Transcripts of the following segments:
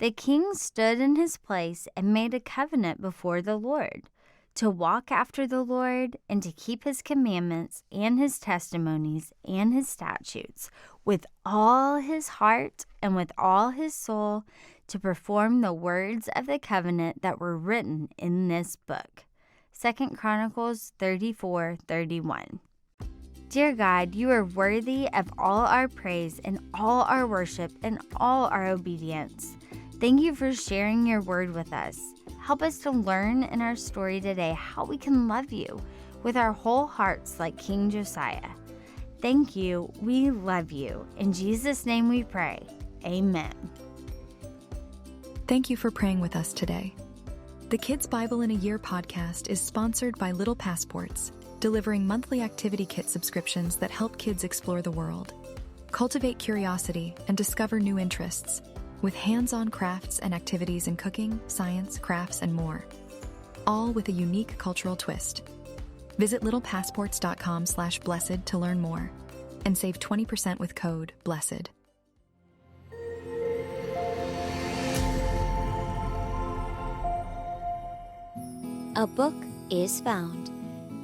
The king stood in his place and made a covenant before the Lord, to walk after the Lord and to keep his commandments and his testimonies and his statutes with all his heart and with all his soul, to perform the words of the covenant that were written in this book. 2 Chronicles 34:31. Dear God, you are worthy of all our praise and all our worship and all our obedience. Thank you for sharing your word with us. Help us to learn in our story today how we can love you with our whole hearts like King Josiah. Thank you. We love you. In Jesus' name we pray. Amen. Thank you for praying with us today. The Kids Bible in a Year podcast is sponsored by Little Passports, delivering monthly activity kit subscriptions that help kids explore the world, cultivate curiosity, and discover new interests, with hands-on crafts and activities in cooking, science, crafts, and more, all with a unique cultural twist. Visit littlepassports.com/blessed to learn more and save 20% with code BLESSED. A book is found.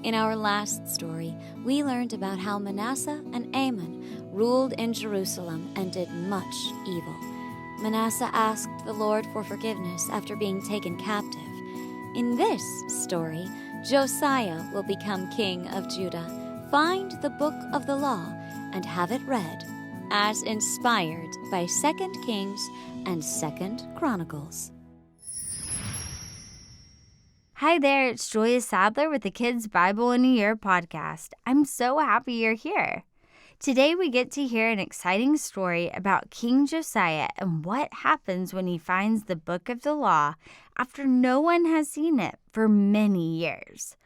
In our last story, we learned about how Manasseh and Amon ruled in Jerusalem and did much evil. Manasseh asked the Lord for forgiveness after being taken captive. In this story, Josiah will become king of Judah. Find the book of the law and have it read, as inspired by 2 Kings and 2 Chronicles. Hi there, it's Julia Sadler with the Kids Bible in a Year podcast. I'm so happy you're here. Today we get to hear an exciting story about King Josiah and what happens when he finds the book of the law after no one has seen it for many years.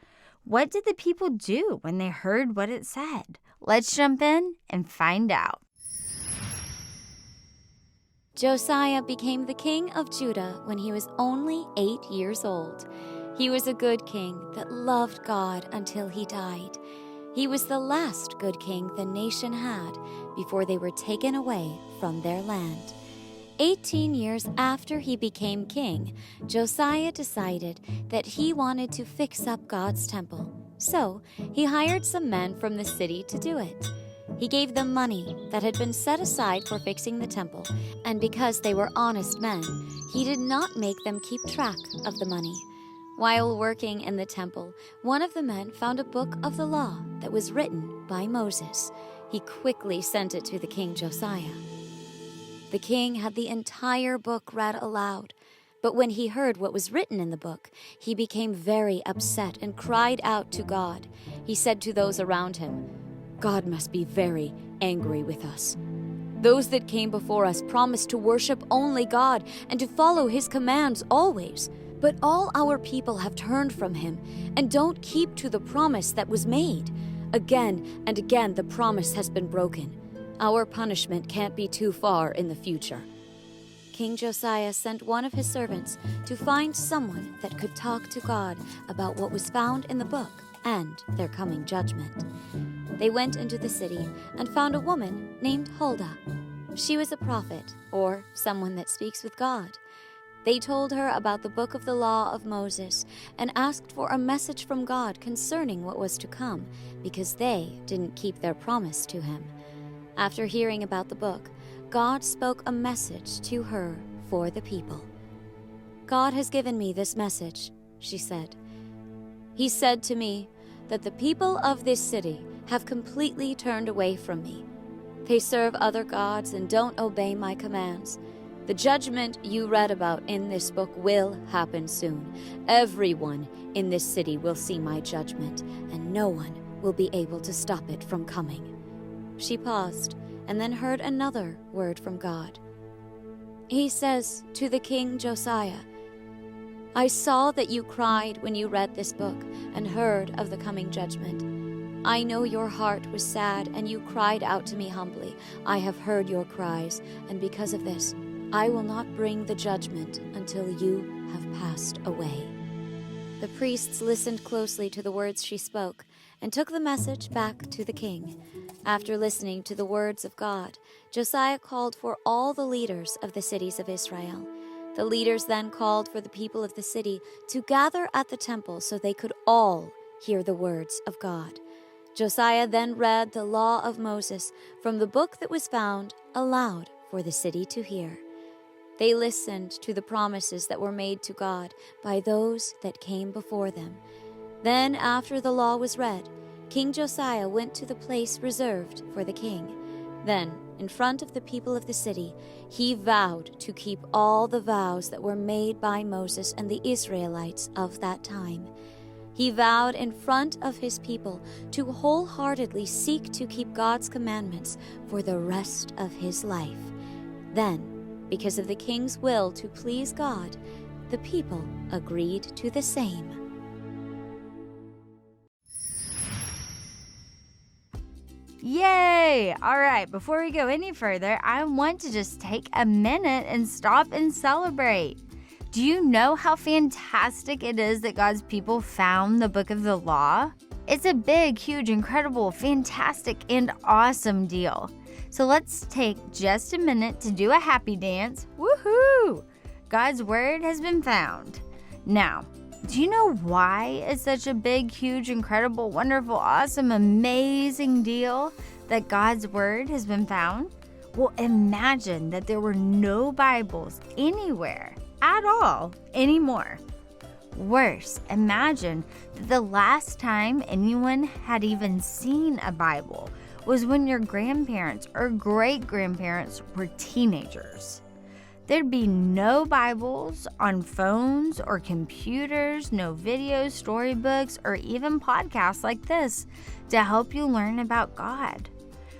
What did the people do when they heard what it said? Let's jump in and find out. Josiah became the king of Judah when he was only 8 years old. He was a good king that loved God until he died. He was the last good king the nation had before they were taken away from their land. 18 years after he became king, Josiah decided that he wanted to fix up God's temple. So he hired some men from the city to do it. He gave them money that had been set aside for fixing the temple, and because they were honest men, he did not make them keep track of the money. While working in the temple, one of the men found a book of the law that was written by Moses. He quickly sent it to the king Josiah. The king had the entire book read aloud, but when he heard what was written in the book, he became very upset and cried out to God. He said to those around him, "God must be very angry with us. Those that came before us promised to worship only God and to follow his commands always. But all our people have turned from him and don't keep to the promise that was made. Again and again the promise has been broken. Our punishment can't be too far in the future." King Josiah sent one of his servants to find someone that could talk to God about what was found in the book and their coming judgment. They went into the city and found a woman named Huldah. She was a prophet, or someone that speaks with God. They told her about the book of the law of Moses and asked for a message from God concerning what was to come, because they didn't keep their promise to him. After hearing about the book, God spoke a message to her for the people. "God has given me this message," she said. "He said to me that the people of this city have completely turned away from me. They serve other gods and don't obey my commands. The judgment you read about in this book will happen soon. Everyone in this city will see my judgment, and no one will be able to stop it from coming." She paused and then heard another word from God. He says to the king Josiah, "I saw that you cried when you read this book and heard of the coming judgment. I know your heart was sad and you cried out to me humbly. I have heard your cries, and because of this, I will not bring the judgment until you have passed away." The priests listened closely to the words she spoke and took the message back to the king. After listening to the words of God, Josiah called for all the leaders of the cities of Israel. The leaders then called for the people of the city to gather at the temple so they could all hear the words of God. Josiah then read the law of Moses from the book that was found aloud for the city to hear. They listened to the promises that were made to God by those that came before them. Then, after the law was read, King Josiah went to the place reserved for the king. Then, in front of the people of the city, he vowed to keep all the vows that were made by Moses and the Israelites of that time. He vowed in front of his people to wholeheartedly seek to keep God's commandments for the rest of his life. Then, because of the king's will to please God, the people agreed to the same. Yay! All right, before we go any further, I want to just take a minute and stop and celebrate. Do you know how fantastic it is that God's people found the book of the law? It's a big, huge, incredible, fantastic, and awesome deal. So let's take just a minute to do a happy dance. Woohoo! God's word has been found. Now, do you know why it's such a big, huge, incredible, wonderful, awesome, amazing deal that God's word has been found? Well, imagine that there were no Bibles anywhere at all anymore. Worse, imagine that the last time anyone had even seen a Bible was when your grandparents or great-grandparents were teenagers. There'd be no Bibles on phones or computers, no videos, storybooks, or even podcasts like this to help you learn about God.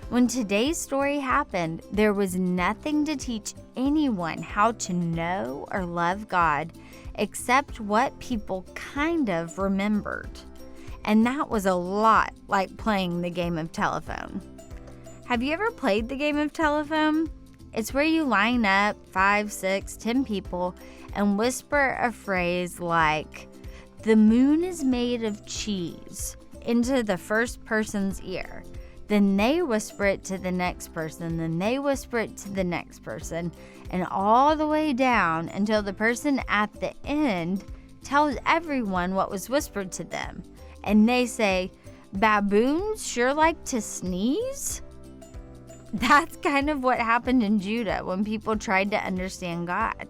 When today's story happened, there was nothing to teach anyone how to know or love God except what people kind of remembered. And that was a lot like playing the game of telephone. Have you ever played the game of telephone? It's where you line up 5, 6, 10 people and whisper a phrase like, "The moon is made of cheese," into the first person's ear. Then they whisper it to the next person, then they whisper it to the next person, and all the way down until the person at the end tells everyone what was whispered to them. And they say, "Baboons sure like to sneeze?" That's kind of what happened in Judah when people tried to understand God.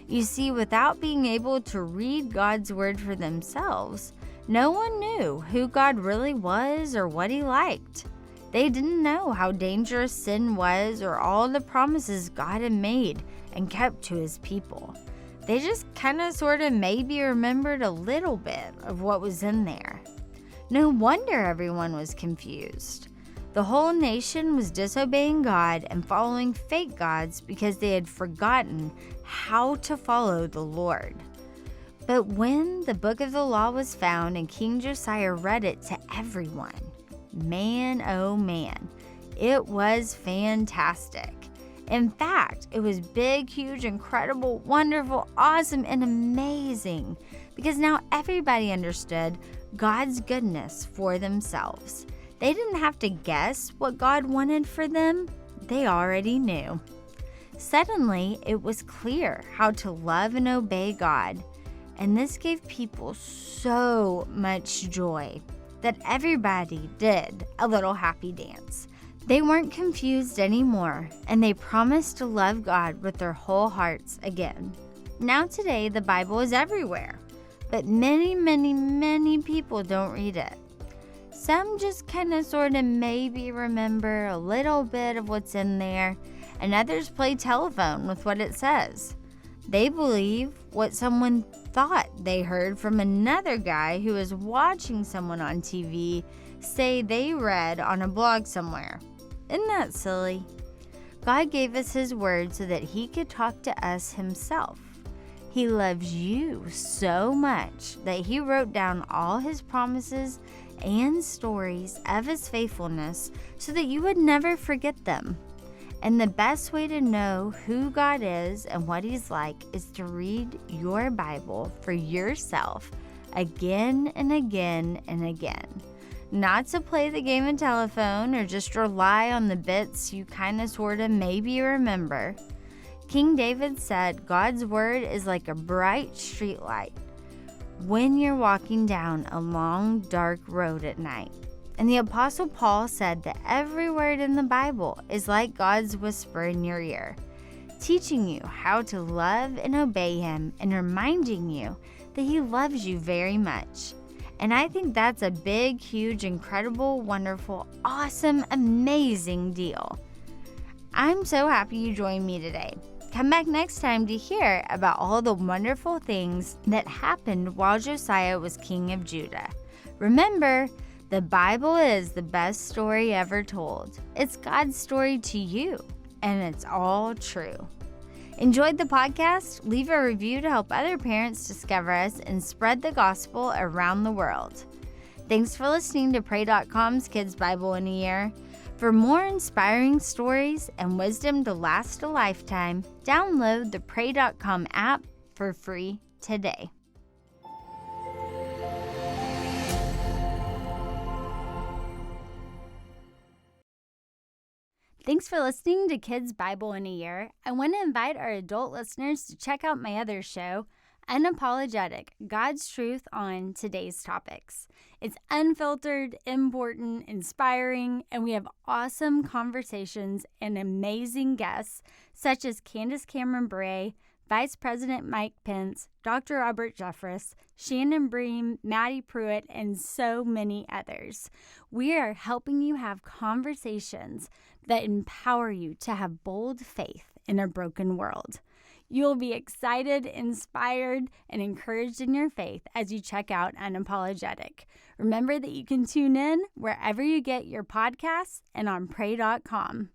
You see, without being able to read God's word for themselves, no one knew who God really was or what he liked. They didn't know how dangerous sin was or all the promises God had made and kept to his people. They just kind of sort of maybe remembered a little bit of what was in there. No wonder everyone was confused. The whole nation was disobeying God and following fake gods because they had forgotten how to follow the Lord. But when the book of the law was found and King Josiah read it to everyone, man, oh man, it was fantastic. In fact, it was big, huge, incredible, wonderful, awesome, and amazing because now everybody understood God's goodness for themselves. They didn't have to guess what God wanted for them. They already knew. Suddenly, it was clear how to love and obey God, and this gave people so much joy that everybody did a little happy dance. They weren't confused anymore, and they promised to love God with their whole hearts again. Now today, the Bible is everywhere, but many, many, many people don't read it. Some just kind of sort of maybe remember a little bit of what's in there, and others play telephone with what it says. They believe what someone thought they heard from another guy who was watching someone on TV say they read on a blog somewhere. Isn't that silly? God gave us his word so that he could talk to us himself. He loves you so much that he wrote down all his promises and stories of his faithfulness so that you would never forget them. And the best way to know who God is and what he's like is to read your Bible for yourself again and again and again. Not to play the game of telephone or just rely on the bits you kind of sort of maybe remember. King David said God's word is like a bright street light when you're walking down a long, dark road at night. And the Apostle Paul said that every word in the Bible is like God's whisper in your ear, teaching you how to love and obey Him and reminding you that He loves you very much. And I think that's a big, huge, incredible, wonderful, awesome, amazing deal. I'm so happy you joined me today. Come back next time to hear about all the wonderful things that happened while Josiah was king of Judah. Remember, the Bible is the best story ever told. It's God's story to you, and it's all true. Enjoyed the podcast? Leave a review to help other parents discover us and spread the gospel around the world. Thanks for listening to pray.com's Kids Bible in a Year. For more inspiring stories and wisdom to last a lifetime, download the pray.com app for free today. Thanks for listening to Kids Bible in a Year. I want to invite our adult listeners to check out my other show, Unapologetic, God's Truth on Today's Topics. It's unfiltered, important, inspiring, and we have awesome conversations and amazing guests such as Candace Cameron Bray, Vice President Mike Pence, Dr. Robert Jeffress, Shannon Bream, Maddie Pruitt, and so many others. We are helping you have conversations that empower you to have bold faith in a broken world. You'll be excited, inspired, and encouraged in your faith as you check out Unapologetic. Remember that you can tune in wherever you get your podcasts and on pray.com.